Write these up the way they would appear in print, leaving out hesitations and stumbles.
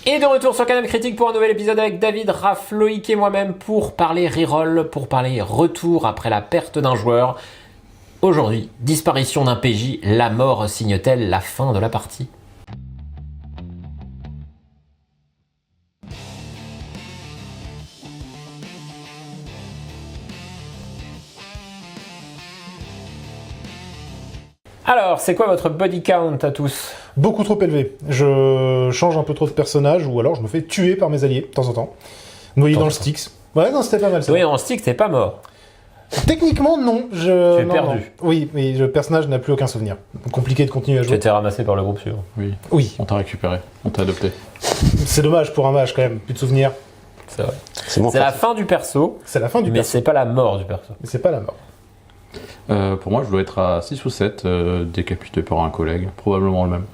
Et de retour sur Canal Critique pour un nouvel épisode avec David, Raph, Loïc et moi-même pour parler reroll, pour parler retour après la perte d'un joueur. Aujourd'hui, disparition d'un PJ, la mort signe-t-elle la fin de la partie ? Alors, c'est quoi votre body count à tous ? Beaucoup trop élevé. Je change un peu trop de personnage ou alors je me fais tuer par mes alliés de temps en temps. Noyé dans le Styx. Ouais, non, c'était pas mal ça. Oui, en Styx, t'es pas mort. Techniquement, non. Tu es perdu. Non. Oui, mais le personnage n'a plus aucun souvenir. Compliqué de continuer à Tu jouer. étais ramassé par le groupe suivant. Oui. On t'a récupéré, on t'a adopté. C'est dommage pour un mage quand même. Plus de souvenirs. C'est vrai. C'est bon, C'est la fin du perso, C'est la fin du mais perso. c'est pas la mort du perso. Mais c'est pas la mort. Pour moi, je dois être à 6 ou 7, décapité par un collègue, probablement le même.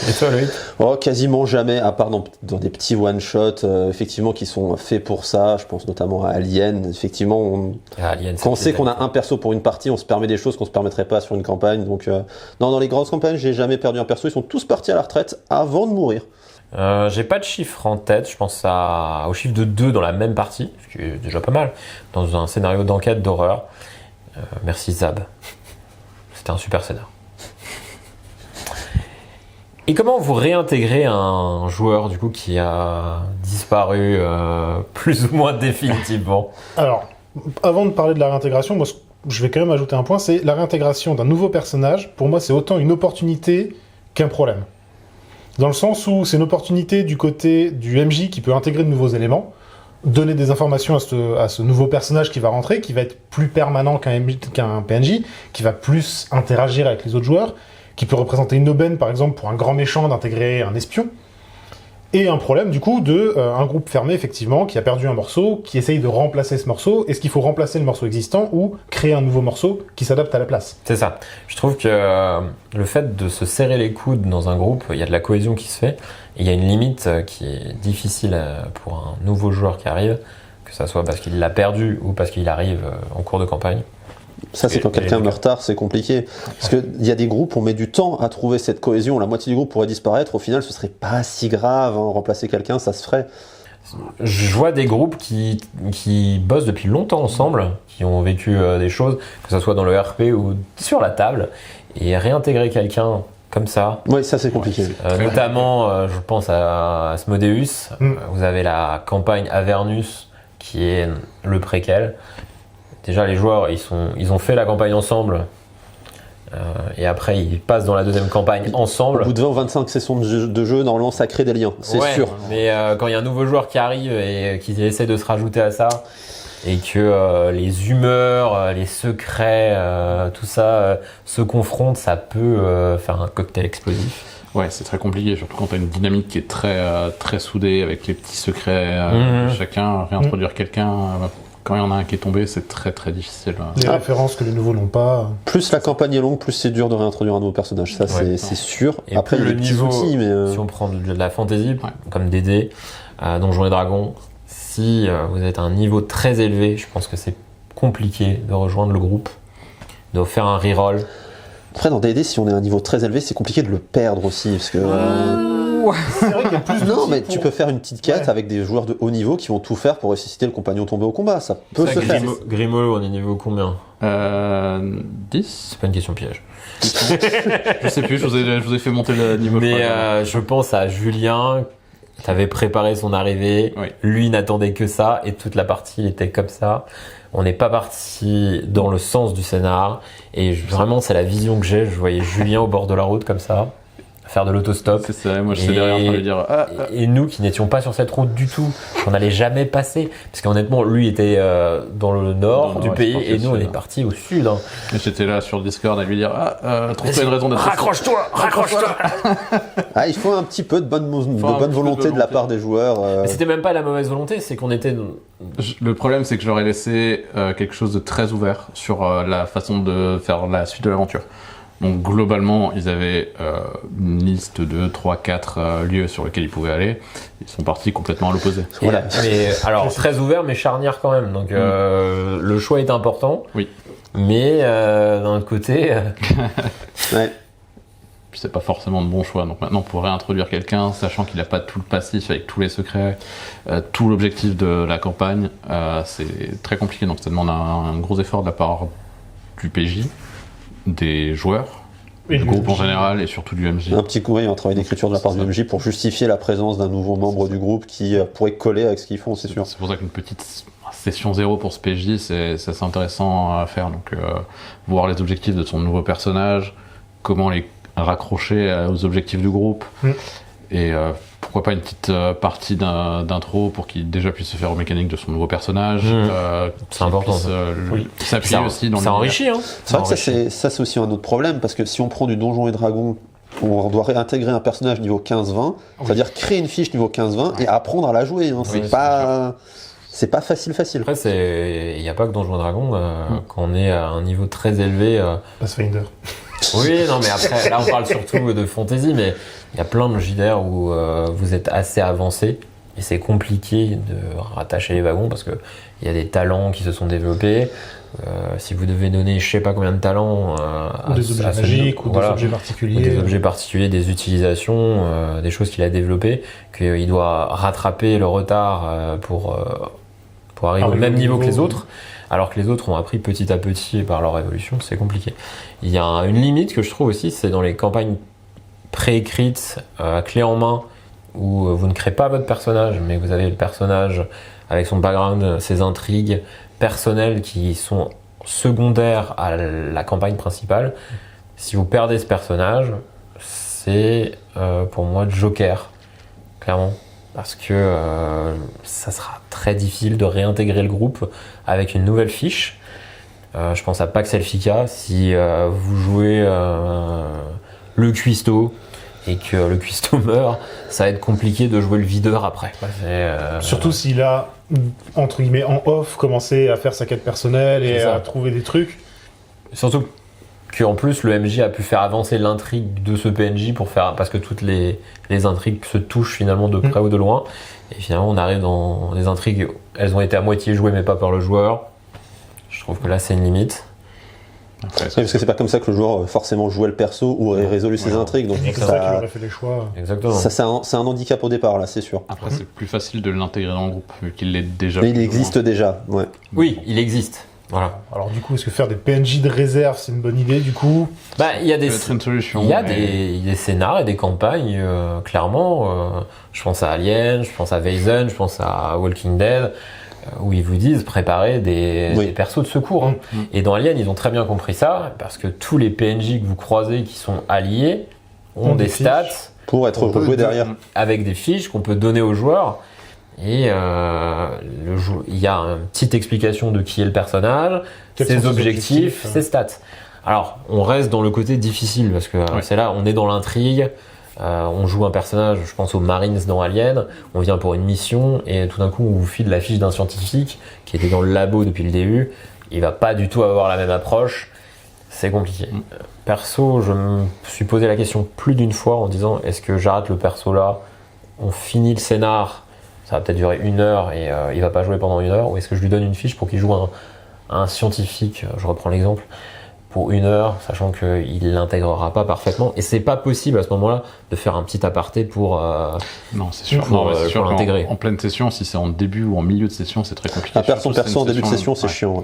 Et toi, Loïc ? Oh, quasiment jamais, à part dans des petits one-shots, effectivement, qui sont faits pour ça. Je pense notamment à Alien. Effectivement, Alien, quand on sait qu'on a un perso pour une partie, on se permet des choses qu'on se permettrait pas sur une campagne. Donc, non, dans les grosses campagnes, j'ai jamais perdu un perso. Ils sont tous partis à la retraite avant de mourir. J'ai pas de chiffre en tête, je pense au chiffre de 2 dans la même partie, ce qui est déjà pas mal, dans un scénario d'enquête d'horreur. Merci Zab. C'était un super scénar. Et comment vous réintégrez un joueur du coup qui a disparu plus ou moins définitivement ? Alors, avant de parler de la réintégration, moi, je vais quand même ajouter un point, c'est la réintégration d'un nouveau personnage. Pour moi, c'est autant une opportunité qu'un problème. Dans le sens où c'est une opportunité du côté du MJ qui peut intégrer de nouveaux éléments, donner des informations à ce nouveau personnage qui va rentrer, qui va être plus permanent qu'un PNJ, qui va plus interagir avec les autres joueurs, qui peut représenter une aubaine, par exemple, pour un grand méchant d'intégrer un espion. Et un problème, du coup, un groupe fermé, effectivement, qui a perdu un morceau, qui essaye de remplacer ce morceau. Est-ce qu'il faut remplacer le morceau existant ou créer un nouveau morceau qui s'adapte à la place ? C'est ça. Je trouve que le fait de se serrer les coudes dans un groupe, il y a de la cohésion qui se fait. Et il y a une limite qui est difficile pour un nouveau joueur qui arrive, que ça soit parce qu'il l'a perdu ou parce qu'il arrive en cours de campagne. Ça, c'est quand quelqu'un meurt tard, c'est compliqué. Parce qu'il y a des groupes, on met du temps à trouver cette cohésion. La moitié du groupe pourrait disparaître. Au final, ce serait pas si grave. Remplacer quelqu'un, ça se ferait. Je vois des groupes qui bossent depuis longtemps ensemble, qui ont vécu des choses, que ce soit dans le RP ou sur la table, et réintégrer quelqu'un comme ça. Oui, ça, c'est compliqué. Notamment, je pense à Asmodeus. Vous avez la campagne Avernus, qui est le préquel. Déjà, les joueurs, ils ont fait la campagne ensemble. Et après, ils passent dans la deuxième campagne ensemble. Au bout de 20 ou 25 sessions de jeu, normalement, ça crée des liens, c'est sûr. Mais quand il y a un nouveau joueur qui arrive et qui essaie de se rajouter à ça, et que les humeurs, les secrets, tout ça se confrontent, ça peut faire un cocktail explosif. Ouais, c'est très compliqué, surtout quand t'as une dynamique qui est très soudée, avec les petits secrets de chacun. Réintroduire quelqu'un... Quand il y en a un qui est tombé, c'est très très difficile. Les références que les nouveaux n'ont pas. Plus la campagne est longue, plus c'est dur de réintroduire un nouveau personnage. Ça, c'est sûr. Et après, il y a le des petits niveau, outils, mais... si on prend de la fantasy, comme DD, Donjons et Dragons, si vous êtes à un niveau très élevé, je pense que c'est compliqué de rejoindre le groupe, de faire un reroll. Après, dans D&D, si on est à un niveau très élevé, c'est compliqué de le perdre aussi, parce que... C'est vrai qu'il y a plus Non, mais tu peux faire une petite quête avec des joueurs de haut niveau qui vont tout faire pour ressusciter le compagnon tombé au combat. Ça peut se faire. Grimolo, on est niveau combien ? 10 ? C'est pas une question piège. Je sais plus, je vous ai fait monter le niveau. Mais je pense à Julien, qui avait préparé son arrivée. Oui. Lui n'attendait que ça et toute la partie était comme ça. On n'est pas parti dans le sens du scénar. Et vraiment, c'est la vision que j'ai. Je voyais Julien au bord de la route comme ça, faire de l'autostop. C'est ça, moi je suis derrière en train de lui dire Et nous qui n'étions pas sur cette route du tout, qu'on n'allait jamais passer, parce qu'honnêtement lui était dans le nord du pays et nous on est partis au sud. Hein. Et j'étais là sur le Discord à lui dire trouve-toi une raison d'être raccroche-toi. Ah, il faut un petit peu de bonne volonté de la part des joueurs. Mais c'était même pas la mauvaise volonté, c'est qu'on était... Le problème c'est que j'aurais laissé quelque chose de très ouvert sur la façon de faire la suite de l'aventure. Donc globalement, ils avaient une liste de 3-4 lieux sur lesquels ils pouvaient aller. Ils sont partis complètement à l'opposé. Voilà. Mais, alors très ouvert, mais charnière quand même. Donc le choix est important. Oui. Mais d'un autre côté... Ouais. puis c'est pas forcément de bon choix. Donc maintenant, pour réintroduire quelqu'un, sachant qu'il a pas tout le passif avec tous les secrets, tout l'objectif de la campagne, c'est très compliqué. Donc ça demande un gros effort de la part du PJ, des joueurs, du groupe en général et surtout du MJ. Un petit coup, un travail d'écriture de la part du MJ pour justifier la présence d'un nouveau membre du groupe qui pourrait coller avec ce qu'ils font, c'est sûr. C'est pour ça qu'une petite session 0 pour ce PJ, c'est assez intéressant à faire. Donc voir les objectifs de son nouveau personnage, comment les raccrocher aux objectifs du groupe, et pourquoi pas une petite partie d'intro pour qu'il déjà puisse se faire aux mécaniques de son nouveau personnage. C'est important. S'appuyer aussi dans ça enrichit. Hein. C'est vrai que ça c'est aussi un autre problème, parce que si on prend du Donjons et Dragons, on doit réintégrer un personnage niveau 15-20, c'est-à-dire créer une fiche niveau 15-20 et apprendre à la jouer. Hein. C'est pas facile. Après, il n'y a pas que Donjons et Dragons, quand on est à un niveau très élevé. Pathfinder. Oui, non, mais après, là, on parle surtout de fantasy, mais il y a plein de JDR où vous êtes assez avancé et c'est compliqué de rattacher les wagons parce que il y a des talents qui se sont développés. Si vous devez donner je sais pas combien de talents ou des objets magiques, ou des objets particuliers. Des objets particuliers, des utilisations, des choses qu'il a développées, qu'il doit rattraper le retard pour arriver au même niveau que les autres. Alors que les autres ont appris petit à petit par leur évolution, c'est compliqué. Il y a une limite que je trouve aussi, c'est dans les campagnes préécrites, clé en main, où vous ne créez pas votre personnage, mais vous avez le personnage avec son background, ses intrigues personnelles qui sont secondaires à la campagne principale. Si vous perdez ce personnage, c'est pour moi Joker, clairement. Parce que ça sera très difficile de réintégrer le groupe avec une nouvelle fiche. Je pense à Pax Elfica, si vous jouez le cuistot et que le cuistot meurt, ça va être compliqué de jouer le videur après. Surtout s'il a, entre guillemets, en off, commencé à faire sa quête personnelle et à trouver des trucs. Surtout qu'en plus le MJ a pu faire avancer l'intrigue de ce PNJ parce que toutes les intrigues se touchent finalement de près ou de loin, et finalement on arrive dans des intrigues, elles ont été à moitié jouées mais pas par le joueur. Je trouve que là c'est une limite. Après, parce que c'est pas comme ça que le joueur forcément jouait le perso ou résolu ses intrigues, donc c'est ça qu'il aurait fait les choix. Exactement. Ça c'est un handicap au départ là, c'est sûr. Après c'est plus facile de l'intégrer dans le groupe vu qu'il l'est déjà. Mais il existe déjà, ouais. Oui, il existe. Voilà. Alors du coup, est-ce que faire des PNJ de réserve, c'est une bonne idée du coup? Il y a des solutions. Il y a des scénars et des campagnes, clairement. Je pense à Alien, je pense à Weizen, je pense à Walking Dead, où ils vous disent préparer des persos de secours. Hein. Et dans Alien, ils ont très bien compris ça, parce que tous les PNJ que vous croisez qui sont alliés ont des stats pour être rejoués derrière. Avec des fiches qu'on peut donner aux joueurs. Et il y a une petite explication de qui est le personnage, ses objectifs, ses stats. Alors, on reste dans le côté difficile, parce que c'est là, on est dans l'intrigue, on joue un personnage, je pense aux Marines dans Alien, on vient pour une mission, et tout d'un coup, on vous file la fiche d'un scientifique qui était dans le labo depuis le début, il va pas du tout avoir la même approche, c'est compliqué. Perso, je me suis posé la question plus d'une fois en disant, est-ce que j'arrête le perso là, on finit le scénar, ça va peut-être durer 1 heure et il va pas jouer pendant 1 heure, ou est-ce que je lui donne une fiche pour qu'il joue un scientifique, je reprends l'exemple, pour 1 heure, sachant qu'il l'intégrera pas parfaitement, et c'est pas possible à ce moment-là de faire un petit aparté pour non, c'est sûr, c'est sûr l'intégrer. En pleine session, si c'est en début ou en milieu de session, c'est très compliqué. À perdre son perso en début de session, c'est chiant. Ouais.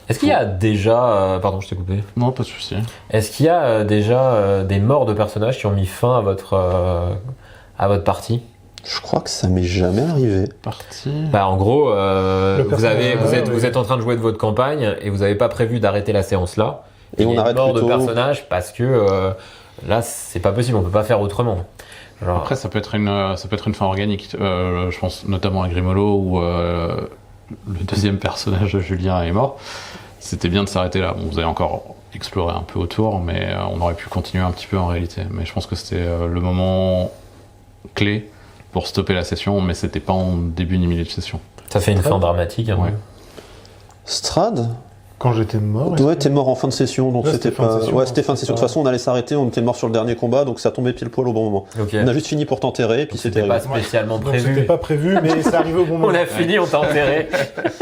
Est-ce qu'il y a déjà... pardon, je t'ai coupé. Non, pas de souci. Est-ce qu'il y a déjà des morts de personnages qui ont mis fin à votre partie? Je crois que ça m'est jamais arrivé. En gros, vous êtes en train de jouer de votre campagne et vous n'avez pas prévu d'arrêter la séance là. Et on arrête mort de personnages parce que là, c'est pas possible, on peut pas faire autrement. Genre... Après, ça peut être une fin organique. Je pense notamment à Grimolo où le deuxième personnage de Julien est mort. C'était bien de s'arrêter là. Bon, vous avez encore exploré un peu autour, mais on aurait pu continuer un petit peu en réalité. Mais je pense que c'était le moment clé pour stopper la session, mais c'était pas en début ni milieu de session. Ça fait une fin dramatique. Hein. Ouais. Strad, quand j'étais mort. Ouais, t'es mort en fin de session, donc c'était pas. Ouais, c'était fin de session. De toute façon, on allait s'arrêter, on était mort sur le dernier combat, donc ça tombait pile poil au bon moment. Okay. On a juste fini pour t'enterrer, puis c'était pas spécialement prévu. C'était pas prévu, mais c'est arrivé au bon moment. On a fini, on t'a enterré.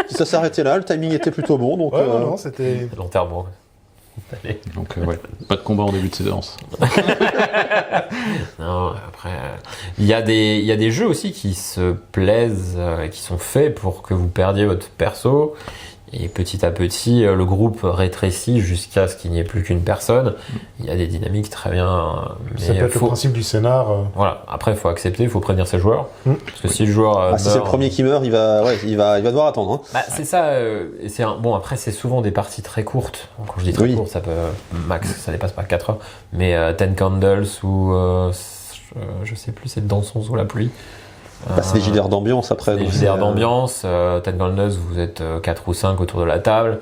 Ça s'arrêtait là, le timing était plutôt bon, donc. Ouais, non, c'était. L'enterrement. Allez. Donc, ouais, pas de combat en début de séance. Non, après, il y a des jeux aussi qui se plaisent, qui sont faits pour que vous perdiez votre perso. Et petit à petit, le groupe rétrécit jusqu'à ce qu'il n'y ait plus qu'une personne. Il y a des dynamiques très bien. Mais Ça peut être le principe du scénar. Voilà. Après, il faut accepter, il faut prévenir ses joueurs. Parce que si le joueur meurt... Si c'est le premier qui meurt, il va devoir attendre. Hein. Bah, c'est ça. Et bon, après, c'est souvent des parties très courtes. Quand je dis très courtes, ça peut... Max, ça dépasse pas 4 heures. Mais Ten Candles ou... je sais plus, c'est Dansons sous la pluie. C'est des JDR d'ambiance après. Des JDR d'ambiance. Ten Candles, vous êtes 4 ou 5 autour de la table.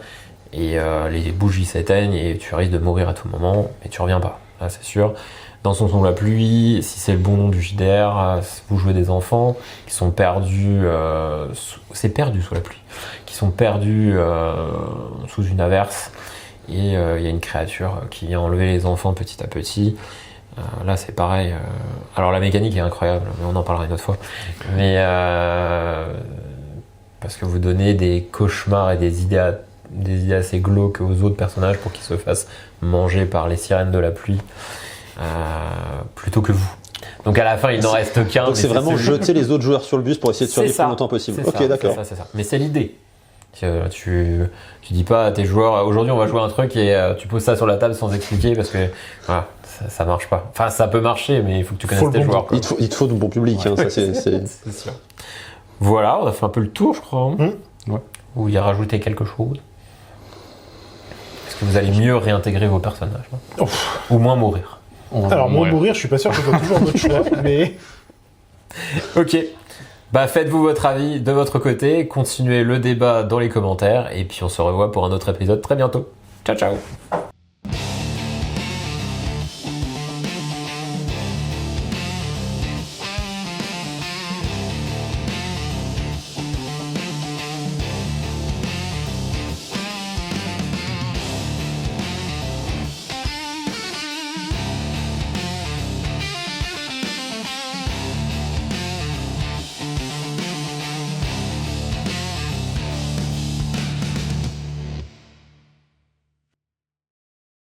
Et les bougies s'éteignent et tu risques de mourir à tout moment. Mais tu reviens pas. Là, c'est sûr. Dansons sous la pluie, si c'est le bon nom du JDR, vous jouez des enfants qui sont perdus, c'est perdu sous la pluie, qui sont perdus sous une averse et il y a une créature qui vient enlever les enfants petit à petit. Là c'est pareil, alors la mécanique est incroyable, mais on en parlera une autre fois. Mais parce que vous donnez des cauchemars et des idées assez glauques aux autres personnages pour qu'ils se fassent manger par les sirènes de la pluie. Plutôt que vous. Donc à la fin, il n'en reste qu'un. Donc c'est vraiment jeter les autres joueurs sur le bus pour essayer de survivre le plus longtemps possible. Ok, d'accord. C'est ça. Mais c'est l'idée. Tu dis pas à tes joueurs, aujourd'hui on va jouer un truc et tu poses ça sur la table sans expliquer parce que voilà, ça marche pas. Enfin, ça peut marcher, mais il faut que tu connaisses tes joueurs. Il te faut du bon public, hein, ça c'est sûr. Voilà, on a fait un peu le tour, je crois. Ouais. Ou il y a rajouté quelque chose. Est-ce que vous allez mieux réintégrer vos personnages ou moins mourir? Alors, moi, mourir, je suis pas sûr que ce soit toujours notre choix, mais... Ok. Bah, faites-vous votre avis de votre côté, continuez le débat dans les commentaires, et puis on se revoit pour un autre épisode très bientôt. Ciao, ciao.